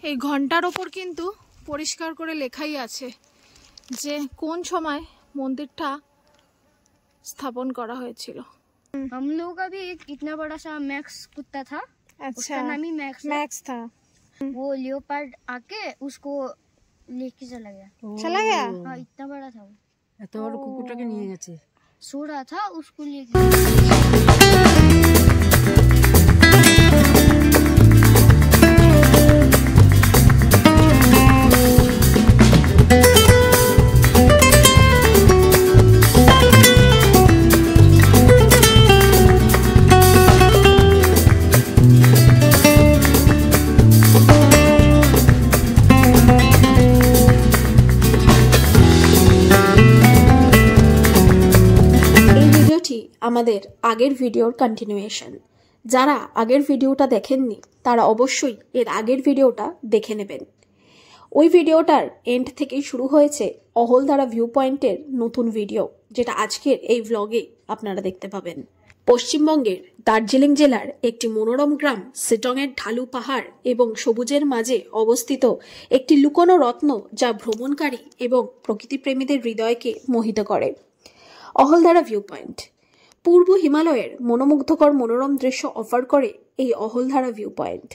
এই ঘন্টার ওপর কিন্তু পরিষ্কার করে লেখাই আছে যে কোন সময় মন্দিরটা स्थापन करा হয়েছিল। हम लोगों का भी एक इतना बड़ा सा मैक्स कुत्ता था। अच्छा, उसका नाम ही मैक्स था। वो लियोपार्ड आके उसको लेके चला गया। चला गया? हाँ, इतना बड़ा था वो। এত বড় কুকুরটাকে নিয়ে গেছে। सो रहा था उसको लेके। আমাদের আগের ভিডিওর কন্টিনিউয়েশন। যারা আগের ভিডিওটা দেখেননি তারা অবশ্যই এর আগের ভিডিওটা দেখে নেবেন। ওই ভিডিওটার এন্ড থেকেই শুরু হয়েছে অহলধারা ভিউ পয়েন্টের নতুন ভিডিও, যেটা আজকের এই ভ্লগে আপনারা দেখতে পাবেন। পশ্চিমবঙ্গের দার্জিলিং জেলার একটি মনোরম গ্রাম সিটংয়ের ঢালু পাহাড় এবং সবুজের মাঝে অবস্থিত একটি লুকোনো রত্ন, যা ভ্রমণকারী এবং প্রকৃতিপ্রেমীদের হৃদয়কে মোহিত করে। অহলধারা ভিউ পয়েন্ট পূর্ব হিমালয়ের মনোমুগ্ধকর মনোরম দৃশ্য অফার করে এই অহলধারা ভিউ পয়েন্ট।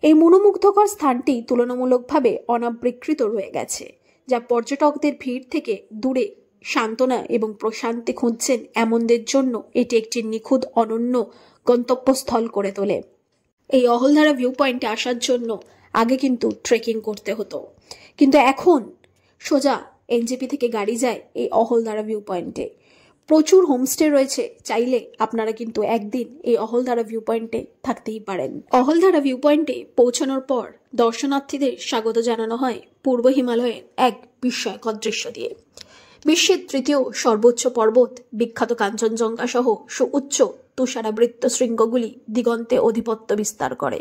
এই মনোমুগ্ধকর স্থানটি তুলনামূলকভাবে অনাবৃকৃত রয়ে গেছে, যা পর্যটকদের ভিড় থেকে দূরে সান্ত্বনা এবং প্রশান্তি খুঁজছেন এমনদের জন্য এটি একটি নিখুঁত অনন্য গন্তব্যস্থল করে তোলে। এই অহলধারা ভিউ পয়েন্টে আসার জন্য আগে কিন্তু ট্রেকিং করতে হতো, কিন্তু এখন সোজা এনজেপি থেকে গাড়ি যায় এই অহলধারা ভিউ পয়েন্টে। প্রচুর হোমস্টে রয়েছে, চাইলে আপনারা কিন্তু একদিন এই অহলধারা ভিউ পয়েন্টে থাকতেই পারেন। অহলধারা ভিউ পয়েন্টে পৌঁছানোর পর দর্শনার্থীদের স্বাগত জানানো হয় পূর্ব হিমালয়ের এক বিস্ময়কর দৃশ্য দিয়ে। বিশ্বের তৃতীয় সর্বোচ্চ পর্বত বিখ্যাত কাঞ্চনজঙ্ঘা সহ সুউচ্চ তুষারাবৃত শৃঙ্গগুলি দিগন্তে আধিপত্য বিস্তার করে।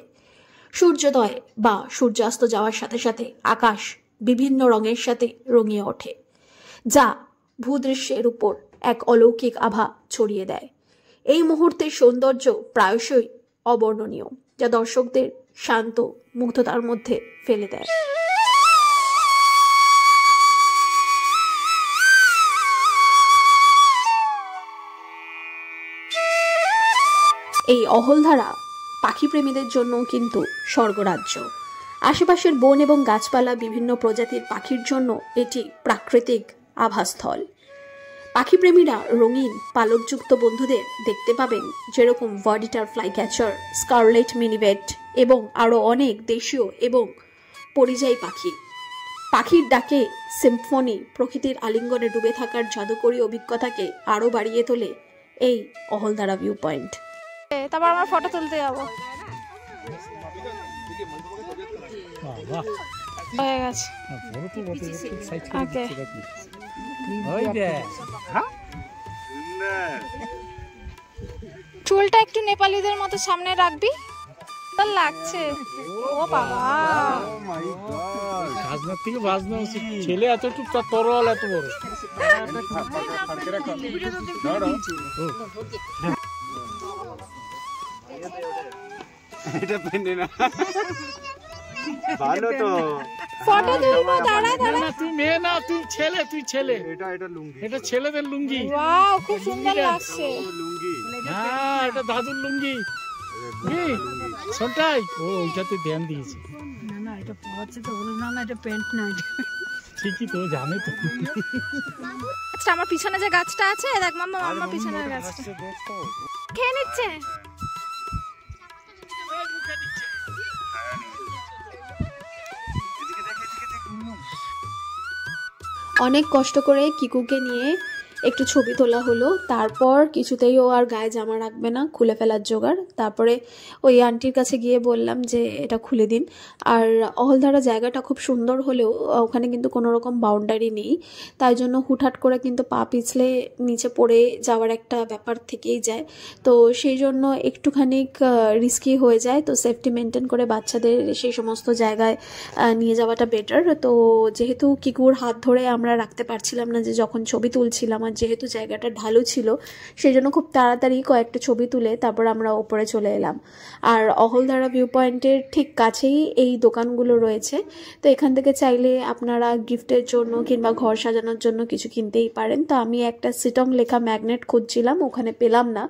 সূর্যোদয় বা সূর্যাস্ত যাওয়ার সাথে সাথে আকাশ বিভিন্ন রঙের সাথে রঙিয়ে ওঠে, যা ভূদৃশ্যের উপর এক অলৌকিক আভা ছড়িয়ে দেয়। এই মুহূর্তের সৌন্দর্য প্রায়শই অবর্ণনীয়, যা দর্শকদের শান্ত মুগ্ধতার মধ্যে ফেলে দেয়। এই অহলধারা পাখি প্রেমীদের জন্য কিন্তু স্বর্গরাজ্য। আশেপাশের বন এবং গাছপালা বিভিন্ন প্রজাতির পাখির জন্য এটি প্রাকৃতিক আবাসস্থল। পাখি প্রেমীরা রঙিন পালকযুক্ত বন্ধুদের দেখতে পাবেন, যেরকম ভার্ডিটার ফ্লাই ক্যাচার, স্কারলেট মিনিভেট এবং আরও অনেক দেশীয় এবং পরিযায়ী পাখি। পাখির ডাকে সিম্ফনি প্রকৃতির আলিঙ্গনে ডুবে থাকার জাদুকরী অভিজ্ঞতাকে আরও বাড়িয়ে তোলে এই অহলধারা ভিউ পয়েন্ট। তারপর আমরা ফটো তুলতে যাব। হয়ে গেছে। চুলটা একটু নেপালিদের মতো সামনে রাখবি, তার লাগছে। ও বাবা, খাজনার থেকে বাজনা ছেলে এতটুকু তার তরল এত বড়। এটা পেনে না ভালো তো ফটো তুলবো। দাঁড়া দাঁড়া, তুই মেয়ে না, তুই ছেলে, তুই ছেলে। এটা লুঙ্গি, এটা ছেলেদের লুঙ্গি। ওয়াও, খুব সুন্দর লাগছে। লুঙ্গি, হ্যাঁ এটা দাদুর লুঙ্গি। সন্টাই ও ওইটাতে ধ্যান দিয়েছে। না না, এটা পড়াচ্ছে তো বলো না, না এটা প্যান্ট না, এটা ঠিকই তো জানে তো। আচ্ছা, আমার পিছনে যে গাছটা আছে দেখ মাম্মা, মাম্মা পিছনের গাছটা খেয়ে নিচ্ছে। অনেক কষ্ট করে কিকুকে নিয়ে একটু ছবি তোলা হলো। তারপর কিছুতেই ও আর গায়ে জামা রাখবে না, খুলে ফেলার জোগাড়। তারপরে ওই আন্টির কাছে গিয়ে বললাম যে এটা খুলে দিন। আর অহলধারা জায়গাটা খুব সুন্দর হলেও ওখানে কিন্তু কোনো রকম বাউন্ডারি নেই, তাই জন্য হুটহাট করে কিন্তু পা পিছলে নিচে পড়ে যাওয়ার একটা ব্যাপার থেকেই যায়। তো সেই জন্য একটুখানি রিস্কি হয়ে যায়। তো সেফটি মেনটেন করে বাচ্চাদের সেই সমস্ত জায়গায় নিয়ে যাওয়াটা বেটার। তো যেহেতু কিকুর হাত ধরে আমরা রাখতে পারছিলাম না, যে যখন ছবি তুলছিলাম আর আর যেহেতু জায়গাটা ঢালু ছিল সেই জন্য খুব তাড়াতাড়ি কয়েকটা ছবি তুলে তারপর আমরা ওপরে চলে এলাম। আর অহলদারা ভিউ পয়েন্টের ঠিক কাছেই এই দোকানগুলো রয়েছে, তো এখান থেকে চাইলে আপনারা গিফটের জন্য কিংবা ঘর সাজানোর জন্য কিছু কিনতেই পারেন। তো আমি একটা সিটং লেখা ম্যাগনেট খুঁজছিলাম, ওখানে পেলাম না,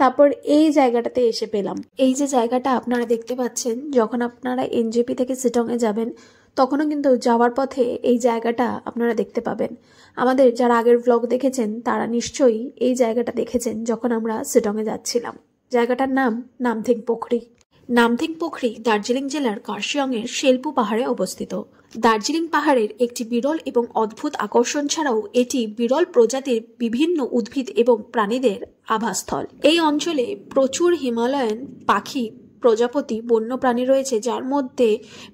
তারপর এই জায়গাটাতে এসে পেলাম। এই যে জায়গাটা আপনারা দেখতে পাচ্ছেন, যখন আপনারা এনজেপি থেকে সিটংয়ে যাবেন তখনও কিন্তু যাওয়ার পথে এই জায়গাটা আপনারা দেখতে পাবেন। আমাদের যারা আগের ব্লগ দেখেছেন তারা নিশ্চয়ই এই জায়গাটা দেখেছেন যখন আমরা সিটংয়ে যাচ্ছিলাম। জায়গাটার নাম নামথিং পোখরি। নামথিং পোখরি দার্জিলিং জেলার কার্শিয়ংয়ের শেলপু পাহাড়ে অবস্থিত। দার্জিলিং পাহাড়ের একটি বিরল এবং অদ্ভুত আকর্ষণ ছাড়াও এটি বিরল প্রজাতির বিভিন্ন উদ্ভিদ এবং প্রাণীদের আবাসস্থল। এই অঞ্চলে প্রচুর হিমালয়ান পাখি প্রজাপতি বন্যপ্রাণী রয়েছে, যার মধ্যে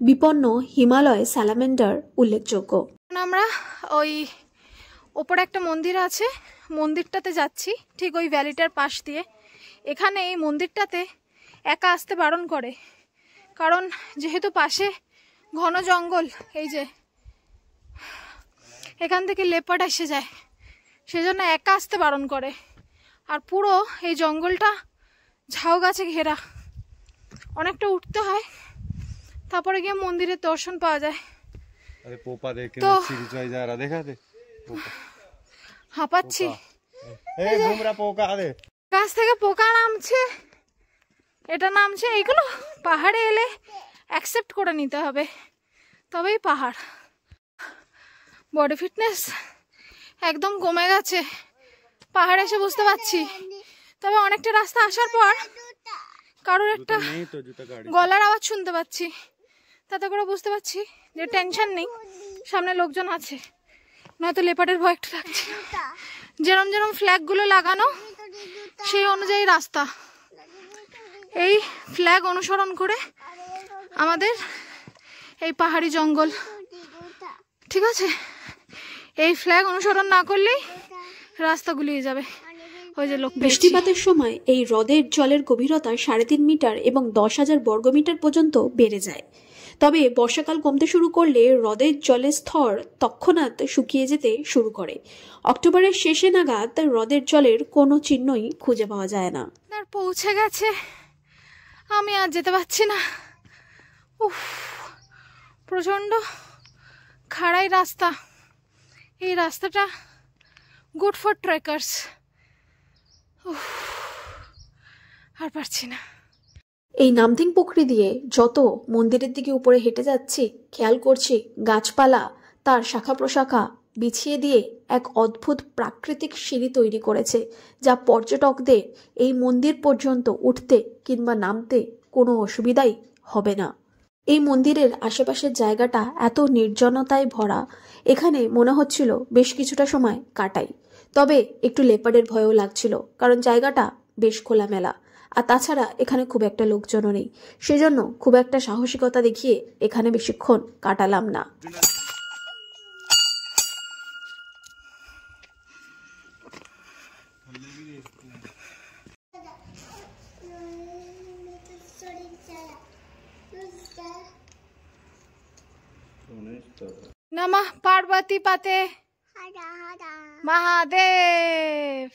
বিপন্ন হিমালয় স্যালামেন্ডার উল্লেখযোগ্য। আমরা ওই ওপরে একটা মন্দির আছে, মন্দিরটাতে যাচ্ছি ঠিক ওই ভ্যালিটার পাশ দিয়ে। এখানে এই মন্দিরটাতে একা আসতে বারণ করে, কারণ যেহেতু পাশে ঘন জঙ্গল, এই যে এখান থেকে লেপার্ড এসে যায়, সেজন্য একা আসতে বারণ করে। আর পুরো এই জঙ্গলটা ঝাউ গাছে ঘেরা, অনেকটা উঠতে হয়, তারপরে গিয়ে মন্দিরের দর্শন পাওয়া যায়। তো হাঁপাচ্ছি, গাছ থেকে পোকা নামছে, এটা নামছে। এইগুলো পাহাড়ে এলে অ্যাকসেপ্ট করে নিতে হবে, তবেই পাহাড়। বডি ফিটনেস একদম কমে গেছে পাহাড়ে এসে বুঝতে পারছি। তবে অনেকটা রাস্তা আসার পর কারোর একটা গলার আওয়াজ শুনতে পাচ্ছি, তাতে করে বুঝতে পারছি যে টেনশন নেই, সামনে লোকজন আছে, নয়তো লেপার্ডের ভয় একটু লাগছে। যেরম যেরম ফ্ল্যাগগুলো লাগানো সেই অনুযায়ী রাস্তা, এই ফ্ল্যাগ অনুসরণ করে আমাদের এই পাহাড়ি জঙ্গল, ঠিক আছে? এই ফ্ল্যাগ অনুসরণ না করলেই রাস্তা গুলিয়ে যাবে। ওই যে লোক। বৃষ্টিপাতের সময় এই হ্রদের জলের গভীরতা 3.5 মিটার এবং 10,000 বর্গমিটার পর্যন্ত বেড়ে যায়। তবে বর্ষাকাল কমতে শুরু করলে হ্রদের জলের স্তর তৎক্ষণাৎ শুকিয়ে যেতে শুরু করে। অক্টোবরের শেষে নাগাদ হ্রদের জলের কোনো চিহ্নই খুঁজে পাওয়া যায় না। আর পৌঁছে গেছে, আমি আর যেতে পারছি না। উফ, প্রচণ্ড খাড়াই রাস্তা। এই রাস্তাটা গুড ফর ট্রেকার্স। আর পারছি না। এই নামথিং পোখরি দিয়ে যত মন্দিরের দিকে উপরে হেঁটে যাচ্ছি, খেয়াল করছি গাছপালা তার শাখা প্রশাখা বিছিয়ে দিয়ে এক অদ্ভুত প্রাকৃতিক সিঁড়ি তৈরি করেছে, যা পর্যটকদের এই মন্দির পর্যন্ত উঠতে কিংবা নামতে কোনো অসুবিধাই হবে না। এই মন্দিরের আশেপাশের জায়গাটা এত নির্জনতায় ভরা, এখানে মনে হচ্ছিল বেশ কিছুটা সময় কাটাই। তবে একটু লেপার্ডের ভয়ও লাগছিল, কারণ জায়গাটা বেশ খোলামেলা, আর তাছাড়া এখানে খুব একটা লোকজনও নেই, সেজন্য খুব একটা সাহসিকতা দেখিয়ে এখানে বেশিক্ষণ কাটালাম না। नमः पार्वती पते महादेव।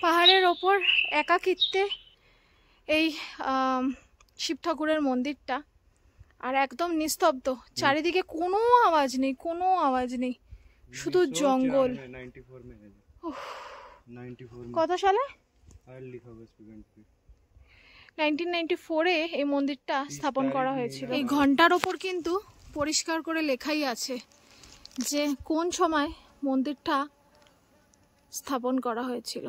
পাহাড়ের ওপর একাকিত্বে এই শিব ঠাকুরের মন্দিরটা, আর একদম নিস্তব্ধ, চারিদিকে কোনো আওয়াজ নেই, কোনো আওয়াজ নেই, শুধু জঙ্গল। কত সালে? 1994-এ এই মন্দিরটা স্থাপন করা হয়েছিল। এই ঘন্টার ওপর কিন্তু পরিষ্কার করে লেখাই আছে যে কোন সময় মন্দিরটা স্থাপন করা হয়েছিল।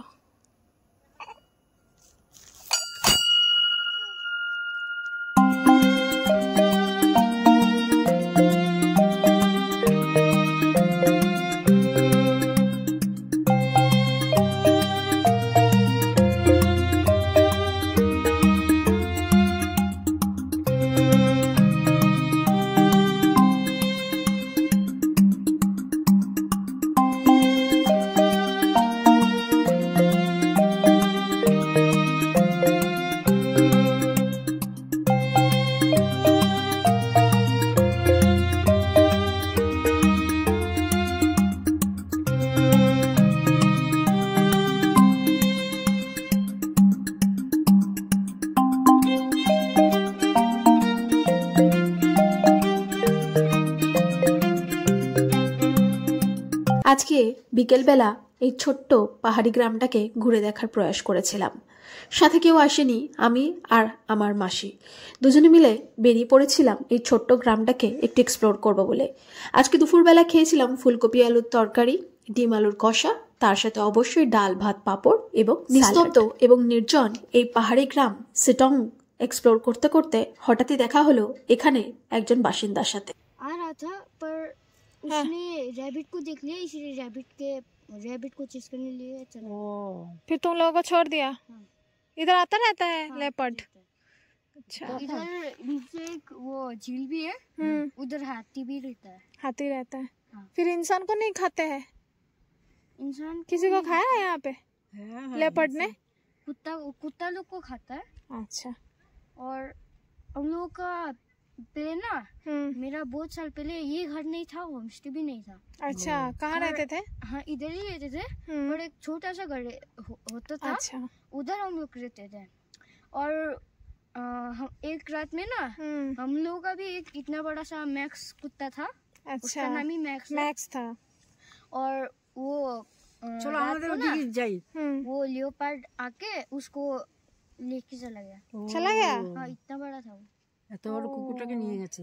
আজকে বিকেলবেলা এই ছোট্ট পাহাড়ি গ্রামটাকে ঘুরে দেখার প্রয়াস করেছিলাম। সাথে কেউ আসেনি, আমি আর আমার মাসি দুজনে মিলে বেরিয়ে পড়েছিলাম এই ছোট্ট গ্রামটাকে একটু এক্সপ্লোর করব বলে। আজকে দুপুরবেলা খেয়েছিলাম ফুলকপি আলুর তরকারি, ডিম আলুর কষা, তার সাথে অবশ্যই ডাল ভাত পাঁপড় এবং নিস্তব্ধ এবং নির্জন এই পাহাড়ি গ্রাম সিটং এক্সপ্লোর করতে করতে হঠাৎই দেখা হলো এখানে একজন বাসিন্দার সাথে। आ रहा था पर उसने रैबिट को देख लिया, इसलिए रैबिट को चेस करने लिए चला। फिर तुम लोगों को छोड़ दिया? इधर आता रहता है लेपर्ड? अच्छा, इधर नीचे एक वो झील भी है, उधर हाथी भी रहता है। हाथी रहता है। हाँ। फिर इंसान को नहीं खाते हैं? इंसान किसी को खाया है यहाँ पे लेपर्ड ने? कुत्ता लोग को खाता है। अच्छा। और हम लोगों का पहले ना, मेरा बहुत साल पहले ये घर नहीं था, होम स्टे भी नहीं था। अच्छा, कहाँ रहते थे? हाँ, इधर ही रहते थे, और एक छोटा सा घर होता था। अच्छा। उधर हम लोग रहते थे। और हम एक रात में ना, हम लोगों का भी एक इतना बड़ा सा मैक्स कुत्ता था। अच्छा, उसका नाम ही मैक्स था। और वो চলো रात আমাদের को ना, ওদিকে যাই। वो लियोपार्ड आके उसको लेके चला गया। चला गया? हाँ, इतना बड़ा था वो। এত বড় কুকুরটাকে নিয়ে গেছে।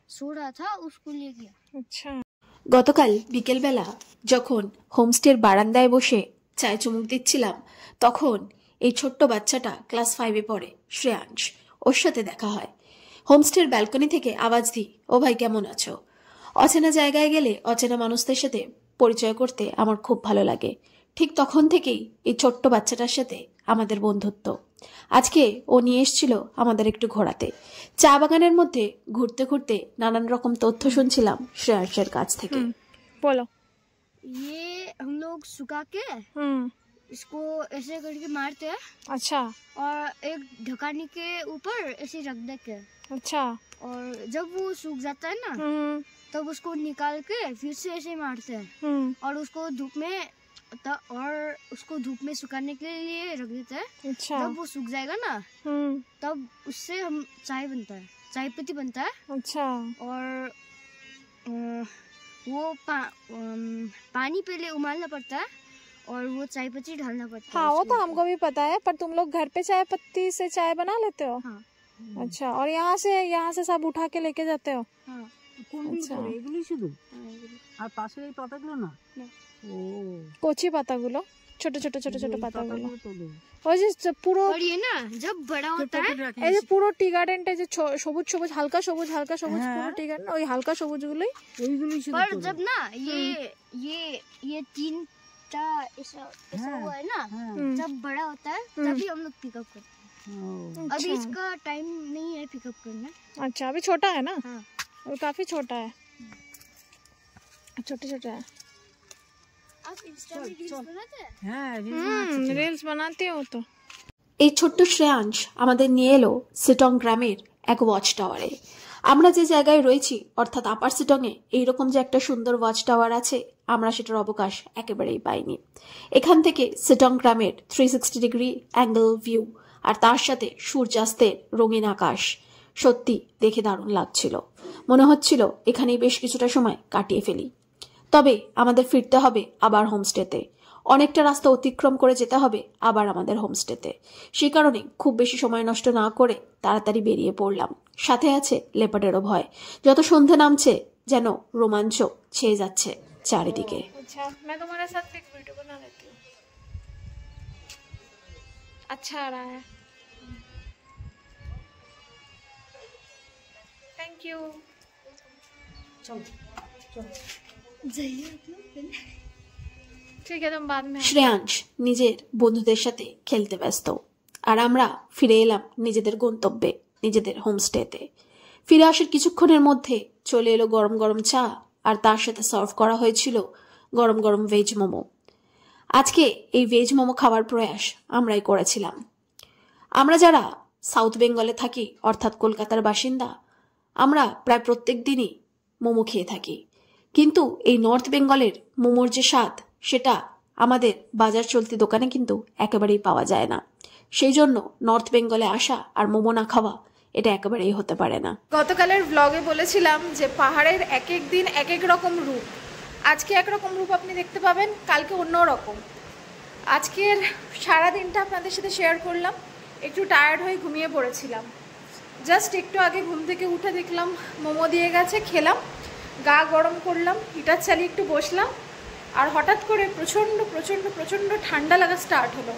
सो रहा था, उसको ले गया। अच्छा। গতকাল বিকেলবেলা যখন হোমস্টের বারান্দায় বসে চায় চুমুক দিচ্ছিলাম, তখন এই ছোট্ট বাচ্চাটা ক্লাস 5-এ পড়ে, শ্রেয়াংশ, ওর সাথে দেখা হয়। হোমস্টের ব্যালকনি থেকে আওয়াজ দিই, ও ভাই কেমন আছো? অচেনা জায়গায় গেলে অচেনা মানুষদের সাথে পরিচয় করতে আমার খুব ভালো লাগে। ঠিক তখন থেকেই এই ছোট্ট বাচ্চাটার সাথে আমাদের বন্ধুত্ব। আজকে ও নিয়ে এসেছিল আমাদের একটু ঘোরাতে। চা বাগানের মধ্যে ঘুরতে ঘুরতে নানান রকম তথ্য শুনছিলাম শ্রেয়াংশের কাছ থেকে। बोलो। ये हम लोग सुखा के इसको ऐसे करके मारते हैं। अच्छा। और एक ढकानी के ऊपर ऐसे रख देते हैं। अच्छा। और जब वो सूख जाता है ना, तब उसको निकाल के फिर से ऐसे मारते हैं। और उसको धूप में सुखाने के लिए रख देते हैं। अच्छा। जब वो सूख जाएगा ना, तब उससे हम चाय बनता है, चाय पत्ती बनता है। अच्छा। और वो पानी पहले उबालना पड़ता है और वो चाय पत्ती डालना पड़ता है। हाँ, वो उसके तो ऊपर। हमको भी पता है, पर तुम लोग घर पे चाय पत्ती से चाय बना लेते हो? हाँ। अच्छा, और यहाँ से सब उठा के लेके जाते हो? हाँ। কোনগুলো আচ্ছা। করে? এগুলোই শুধু? আর পাশের এই পাতাগুলো না? না। ও কচি পাতাগুলো, ছোট ছোট পাতাগুলো। পাতাগুলো তোলো। ওই যে পুরো और ये ना जब बड़ा होता है, এই যে পুরো টি গার্ডেনটা যে সবুজ সবুজ হালকা সবুজ পুরো টি গার্ডেন, ওই হালকা সবুজ গুলোই। ওইগুলোই শুধু पर তোলো। जब ना ये तीनटा ऐसा हुआ है ना, जब बड़ा होता है तभी हम लोग पिकअप करते हैं। ও, अभी इसका टाइम नहीं है पिकअप करना। अच्छा, अभी छोटा है ना? हाँ। वो काफी छोटा है, छोटे छोटे है। आप इंस्टा में रील्स बनाते हैं? হ্যাঁ রিলস বানাতে हो तो। এই ছোট্ট শ্রেয়াংশ আমাদের নিয়ে এলো সিটং গ্রামের এক ওয়াচ টাওয়ারে। আমরা যে জায়গায় রয়েছি, অর্থাৎ আপার সিটংয়ে এইরকম যে একটা সুন্দর ওয়াচ টাওয়ার আছে, আমরা সেটার অবকাশ একেবারেই পাইনি। এখান থেকে সিটং গ্রামের 360 ডিগ্রি অ্যাঙ্গেল ভিউ, আর তার সাথে সূর্যাস্তের রঙিন আকাশ, সত্যি দেখে দারুণ লাগছিল। মনে হচ্ছিল এখানেই বেশ কিছুটা সময় কাটিয়ে ফেলি। তবে আমাদের ফিরতে হবে আবার হোমস্টেতে। অনেকটা রাস্তা অতিক্রম করে যেতে হবে আবার আমাদের হোমস্টেতে। সেই কারণে খুব বেশি সময় নষ্ট না করে তাড়াতাড়ি বেরিয়ে পড়লাম। সাথে আছে লেপার্ডেরও ভয়। যত সন্ধে নামছে যেন রোমাঞ্চ ছেয়ে যাচ্ছে চারিদিকে। अच्छा, मैं तुम्हारे साथ एक वीडियो बना लेती हूँ। अच्छा आ रहा है। Thank you. ठीक है, तुम बाद में। শ্রেয়াংশ নিজের বন্ধুদের সাথে খেলতে ব্যস্ত, আর আমরা ফিরে এলাম নিজেদের গন্তব্যে, নিজেদের হোমস্টেতে। ফিরে আসার কিছুক্ষণের মধ্যে চলে এলো গরম গরম চা, আর তার সাথে সার্ভ করা হয়েছিল গরম গরম ভেজ মোমো। আজকে এই ভেজ মোমো খাওয়ার প্রয়াস আমরাই করেছিলাম। আমরা যারা সাউথ বেঙ্গলে থাকি, অর্থাৎ কলকাতার বাসিন্দা, আমরা প্রায় প্রত্যেক দিনই মোমো খেয়ে থাকি। কিন্তু এই নর্থ বেঙ্গলের মোমোর যে স্বাদ, সেটা আমাদের বাজার চলতি দোকানে কিন্তু একেবারেই পাওয়া যায় না। সেই জন্য নর্থ বেঙ্গলে আসা আর মোমো না খাওয়া এটা একেবারেই হতে পারে না। গতকালের ব্লগে বলেছিলাম যে পাহাড়ের এক এক দিন এক এক রকম রূপ। আজকে একরকম রূপ আপনি দেখতে পাবেন, কালকে অন্য রকম। আজকের সারা দিনটা আপনাদের সাথে শেয়ার করলাম। একটু টায়ার্ড হয়ে ঘুমিয়ে পড়েছিলাম, জাস্ট একটু আগে ঘুম থেকে উঠে দেখলাম মোমো দিয়ে গেছে, খেলাম, গা গরম করলাম, হিটার চালিয়ে একটু বসলাম, আর হঠাৎ করে প্রচণ্ড প্রচণ্ড প্রচণ্ড ঠান্ডা লাগা স্টার্ট হলো।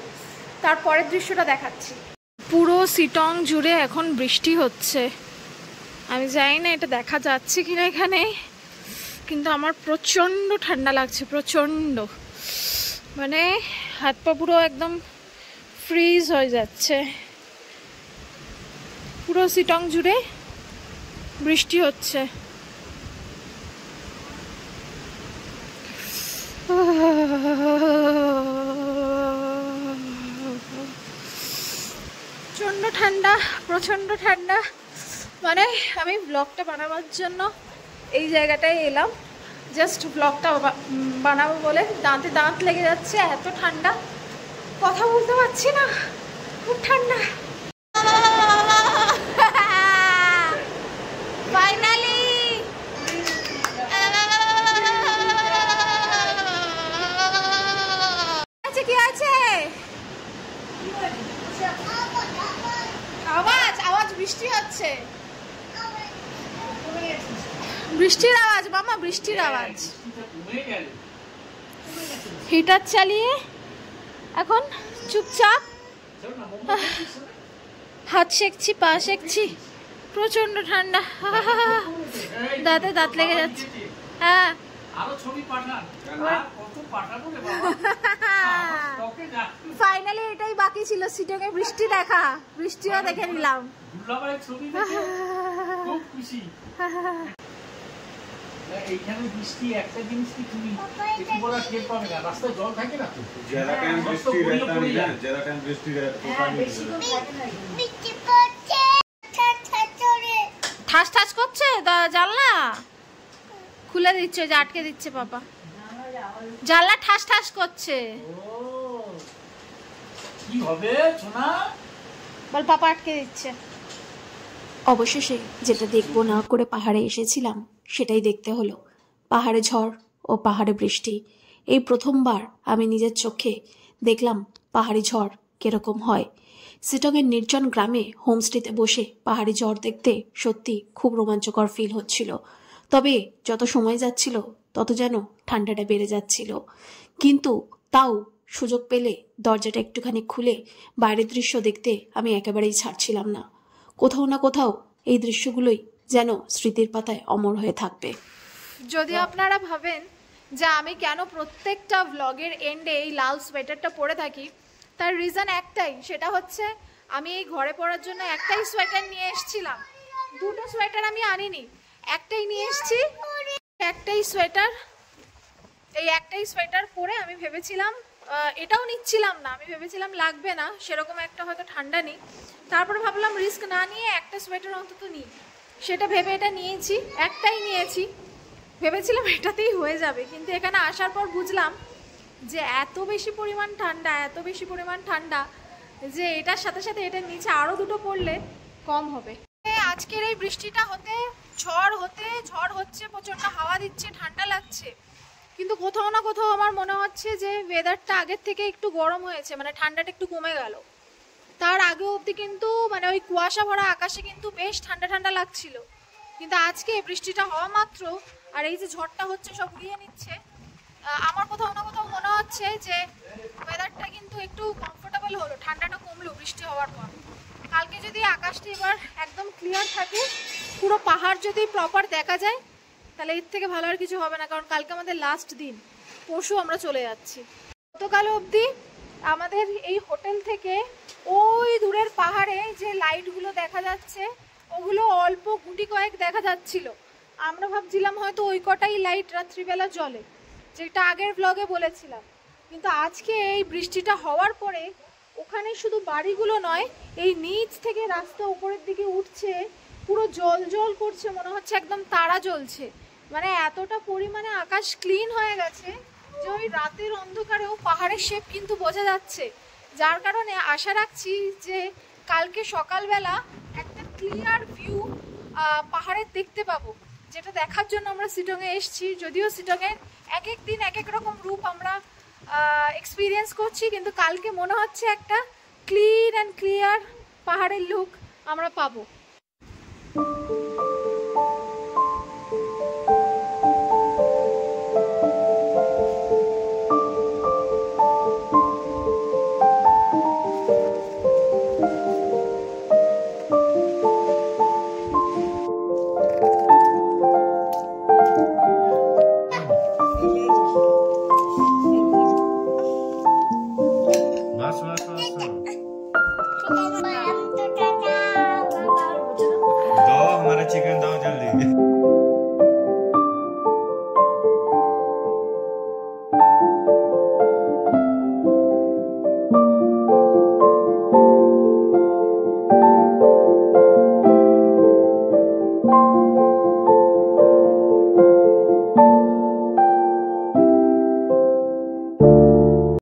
তারপরের দৃশ্যটা দেখাচ্ছি। পুরো সিটং জুড়ে এখন বৃষ্টি হচ্ছে। আমি জানি না এটা দেখা যাচ্ছে কিনা এখানে, কিন্তু আমার প্রচণ্ড ঠান্ডা লাগছে, প্রচণ্ড, মানে হাত পা পুরো একদম ফ্রিজ হয়ে যাচ্ছে। পুরো সিটং জুড়ে বৃষ্টি হচ্ছে। প্রচণ্ড ঠান্ডা, প্রচণ্ড ঠান্ডা। মানে আমি ব্লগটা বানাবার জন্য এই জায়গাটায় এলাম, জাস্ট ব্লগটা বানাবো বলে। দাঁতে দাঁত লেগে যাচ্ছে, এত ঠান্ডা, কথা বলতে পারছি না, খুব ঠান্ডা। ফাইনালি আচ্ছা, কি আছে? আওয়াজ আওয়াজ বৃষ্টি হচ্ছে, বৃষ্টির আওয়াজ মামা, বৃষ্টির আওয়াজ। হিটার চালিয়ে এখন চুপচাপ হাত সেঁকছি, পা সেঁকছি, প্রচন্ড ঠান্ডা, দাঁতে দাঁত লেগে যাচ্ছে। হ্যাঁ ফাইনালি এটাই বাকি ছিল, সিটংয়ে বৃষ্টি দেখা, বৃষ্টিও দেখে নিলাম। এইখানে বৃষ্টি একটা জিনিস কি তুমি একটু বড় টের পাবে না, রাস্তায় জল থাকে না তো, যারা টাইম বৃষ্টি रहता नहीं है, যারা টাইম বৃষ্টি रहता तो পানি বৃষ্টি পড়ছে, ঠাস ঠাস করছে, জানলা খুলে দিচ্ছে, যে আটকে দিচ্ছে পাপা, জানলা ঠাস ঠাস করছে। কি হবে সোনা, বল পাপা আটকে দিচ্ছে। অবশেষে যেটা দেখবো না করে পাহাড়ে এসেছিলাম সেটাই দেখতে হলো। পাহাড়ে ঝড় ও পাহাড়ে বৃষ্টি, এই প্রথমবার আমি নিজের চোখে দেখলাম পাহাড়ি ঝড় কিরকম হয়। সিটংয়ের নির্জন গ্রামে হোমস্টেতে বসে পাহাড়ি ঝড় দেখতে সত্যি খুব রোমাঞ্চকর ফিল হচ্ছিল। তবে যত সময় যাচ্ছিল তত যেন ঠান্ডাটা বেড়ে যাচ্ছিল, কিন্তু তাও সুযোগ পেলে দরজাটা একটুখানি খুলে বাইরের দৃশ্য দেখতে আমি একেবারেই ছাড়ছিলাম না। কোথাও না কোথাও এই দৃশ্যগুলোই যেন স্মৃতির পাতায় অমর হয়ে থাকবে। যদি আপনারা ভাবেন যে আমি কেন প্রত্যেকটা ব্লগের এন্ডে এই লাল সোয়েটারটা পরে থাকি, তার রিজন একটাই, সেটা হচ্ছে আমি এই ঘরে পরার জন্য একটাই সোয়েটার নিয়ে এসেছিলাম। দুটো সোয়েটার আমি আনিনি, একটাই নিয়ে এসেছি। একটাই সোয়েটার, এই একটাই সোয়েটার পরে আমি ভেবেছিলাম, এটাও নিচ্ছিলাম না, আমি ভেবেছিলাম লাগবে না, সেরকম একটা হয়তো ঠান্ডা নেই। তারপরে ভাবলাম রিস্ক না নিয়ে একটা সোয়েটার অন্তত নিই, সেটা ভেবে এটা নিয়েছি, একটাই নিয়েছি, ভেবেছিলাম এটাতেই হয়ে যাবে। কিন্তু এখানে আসার পর বুঝলাম যে এত বেশি পরিমাণ ঠান্ডা, এত বেশি পরিমাণ ঠান্ডা যে এটার সাথে সাথে এটার নিচে আরও দুটো পড়লে কম হবে। আজকের এই বৃষ্টিটা হতে, ঝড় হচ্ছে, প্রচণ্ড হাওয়া দিচ্ছে, ঠান্ডা লাগছে, কিন্তু কোথাও না কোথাও আমার মনে হচ্ছে যে ওয়েদারটা আগের থেকে একটু গরম হয়েছে, মানে ঠান্ডাটা একটু কমে গেল। তার আগে অবধি কিন্তু মানে ওই কুয়াশা ভরা আকাশে কিন্তু বেশ ঠান্ডা ঠান্ডা লাগছিল, কিন্তু আজকে বৃষ্টিটা হওয়া মাত্র আর এই যে ঝড়টা হচ্ছে সব উড়িয়ে নিচ্ছে, আমার কোথাও না কোথাও মনে হচ্ছে যে ওয়েদারটা কিন্তু একটু কমফোর্টেবল হলো, ঠান্ডাটা কমলো বৃষ্টি হওয়ার পর। কালকে যদি আকাশটা এবার একদম ক্লিয়ার থাকে, পুরো পাহাড় যদি প্রপার দেখা যায়, তাহলে এর থেকে ভালো আর কিছু হবে না, কারণ কালকে আমাদের লাস্ট দিন, পরশু আমরা চলে যাচ্ছি। গতকাল অবধি আমাদের এই হোটেল থেকে ওই দূরের পাহাড়ে যে লাইটগুলো দেখা যাচ্ছে, ওগুলো অল্প গুটি কয়েক দেখা যাচ্ছিল। আমরা ভাবছিলাম হয়তো ওই কটাই লাইট রাত্রিবেলা জ্বলে, যেটা আগের ব্লগে বলেছিলাম। কিন্তু আজকে এই বৃষ্টিটা হওয়ার পরে ওখানে শুধু বাড়িগুলো নয়, এই নিচ থেকে রাস্তা উপরের দিকে উঠছে, পুরো জল জল করছে, মনে হচ্ছে একদম তারা জ্বলছে। মানে এতটা পরিমাণে আকাশ ক্লিন হয়ে গেছে যে ওই রাতের অন্ধকারেও পাহাড়ের শেপ কিন্তু বোঝা যাচ্ছে, যার কারণে আশা রাখছি যে কালকে সকালবেলা একটা ক্লিয়ার ভিউ পাহাড়ের দেখতে পাবো। যেটা দেখার জন্য আমরা শিটংয়ে এসেছি। যদিও শিটংয়ের এক এক দিন এক এক রকম রূপ আমরা এক্সপিরিয়েন্স করছি, কিন্তু কালকে মনে হচ্ছে একটা ক্লিন অ্যান্ড ক্লিয়ার পাহাড়ের লুক আমরা পাবো।